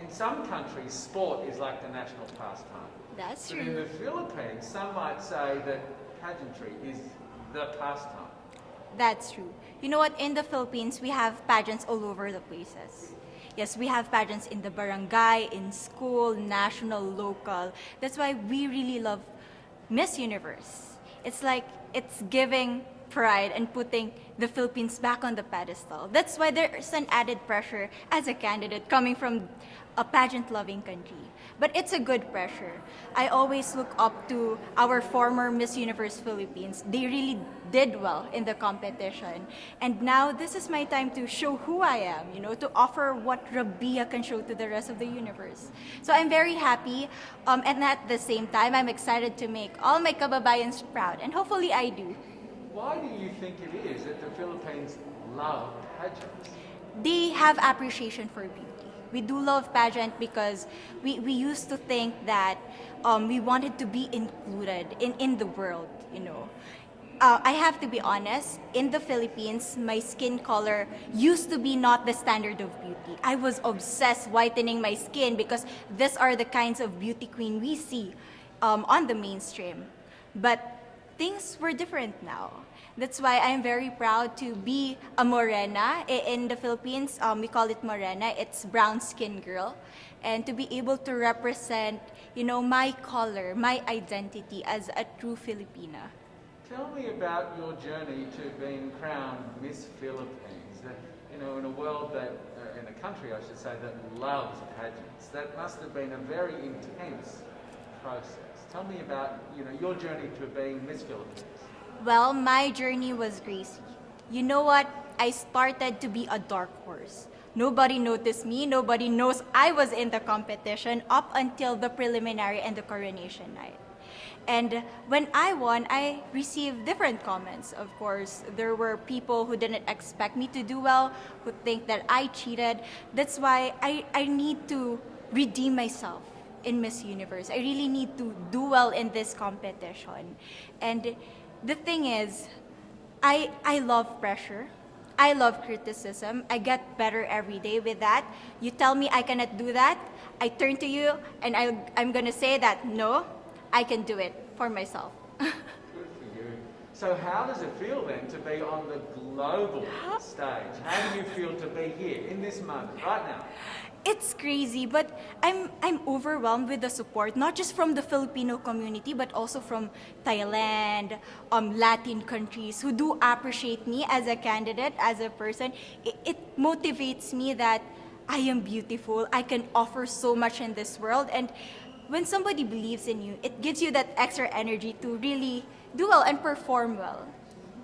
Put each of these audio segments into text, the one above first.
in some countries, sport is like the national pastime. That's But in true. the Philippines, some might say that pageantry is the pastime. That's true. You know what? In the Philippines, we have pageants all over the places. Yes, we have pageants in the barangay, in school, national, local. That's why we really love Miss Universe. It's like it's giving pride and putting the Philippines back on the pedestal. That's why there's an added pressure as a candidate coming from a pageant loving country. But it's a good pressure. I always look up to our former Miss Universe Philippines. They really did well in the competition. And now this is my time to show who I am, to offer what Rabiya can show to the rest of the universe. So I'm very happy, and at the same time, I'm excited to make all my kababayans proud, and hopefully I do. Why do you think it is that the Philippines love pageants? They have appreciation for beauty. We do love pageant because we used to think that we wanted to be included in the world. I have to be honest, in the Philippines, my skin color used to be not the standard of beauty. I was obsessed whitening my skin because these are the kinds of beauty queen we see on the mainstream. But things were different now. That's why I'm very proud to be a morena. In the Philippines, we call it morena. It's brown skin girl. And to be able to represent, my color, my identity as a true Filipina. Tell me about your journey to being crowned Miss Philippines. In a world that, in a country I should say, that loves pageants. That must have been a very intense process. Tell me about, your journey to being Miss Philippines. Well, my journey was crazy. You know what? I started to be a dark horse. Nobody noticed me. Nobody knows I was in the competition up until the preliminary and the coronation night. And when I won, I received different comments. Of course, there were people who didn't expect me to do well, who think that I cheated. That's why I need to redeem myself in Miss Universe. I really need to do well in this competition. And the thing is, I love pressure. I love criticism. I get better every day with that. You tell me I cannot do that, I turn to you and I'm gonna say that no, I can do it for myself. Good for you. So how does it feel then to be on the global stage? How do you feel to be here in this moment, right now? It's crazy, but I'm overwhelmed with the support, not just from the Filipino community, but also from Thailand, Latin countries who do appreciate me as a candidate, as a person. It motivates me that I am beautiful. I can offer so much in this world, and when somebody believes in you, it gives you that extra energy to really do well and perform well.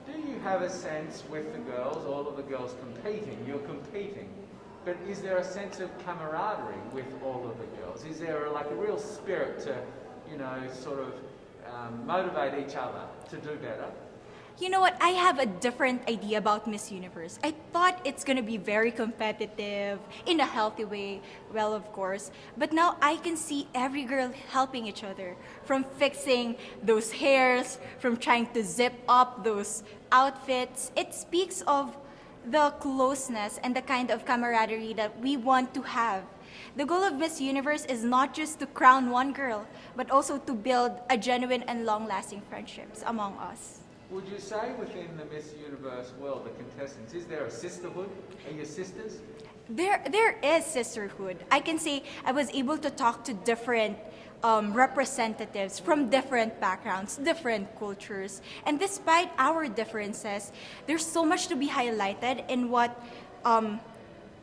Do you have a sense with the girls, all of the girls competing, you're competing, but is there a sense of camaraderie with all of the girls? Is there a real spirit to, sort of motivate each other to do better? You know what? I have a different idea about Miss Universe. I thought it's gonna be very competitive, in a healthy way, well, of course. But now I can see every girl helping each other, from fixing those hairs, from trying to zip up those outfits. It speaks of the closeness and the kind of camaraderie that we want to have. The goal of Miss Universe is not just to crown one girl, but also to build a genuine and long-lasting friendships among us. Would you say within the Miss Universe world, the contestants, is there a sisterhood? Are you sisters? There is sisterhood. I can say I was able to talk to different representatives from different backgrounds, different cultures. And despite our differences, there's so much to be highlighted in what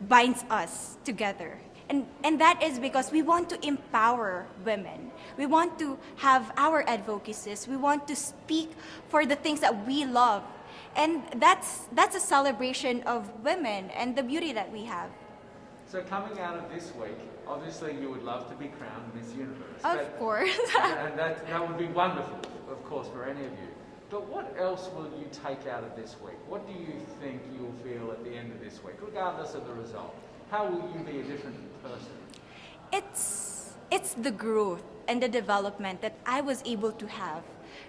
binds us together. And that is because we want to empower women. We want to have our advocacies. We want to speak for the things that we love. And that's a celebration of women and the beauty that we have. So coming out of this week, obviously you would love to be crowned Miss Universe. Of course. And that would be wonderful, of course, for any of you. But what else will you take out of this week? What do you think you'll feel at the end of this week, regardless of the result? How will you be a different person? It's the growth and the development that I was able to have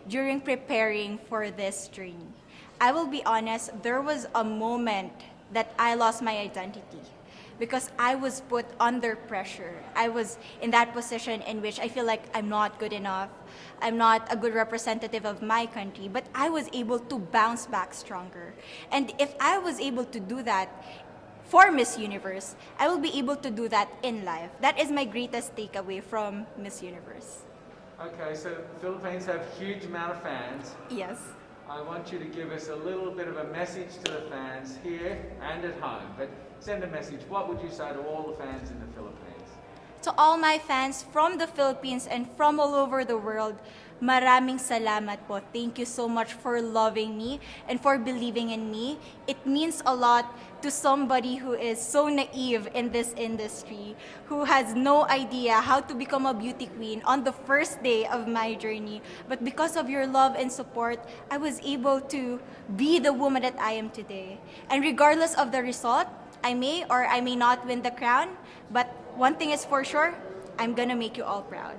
during preparing for this journey. I will be honest, there was a moment that I lost my identity. because I was put under pressure. I was in that position in which I feel like I'm not good enough. I'm not a good representative of my country, but I was able to bounce back stronger. And if I was able to do that for Miss Universe, I will be able to do that in life. That is my greatest takeaway from Miss Universe. Okay, so the Philippines have huge amount of fans. Yes. I want you to give us a little bit of a message to the fans here and at home. But send a message. What would you say to all the fans in the Philippines? To all my fans from the Philippines and from all over the world, maraming salamat po. Thank you so much for loving me and for believing in me. It means a lot to somebody who is so naive in this industry, who has no idea how to become a beauty queen on the first day of my journey. But because of your love and support, I was able to be the woman that I am today. And regardless of the result, I may or I may not win the crown, but one thing is for sure, I'm gonna make you all proud.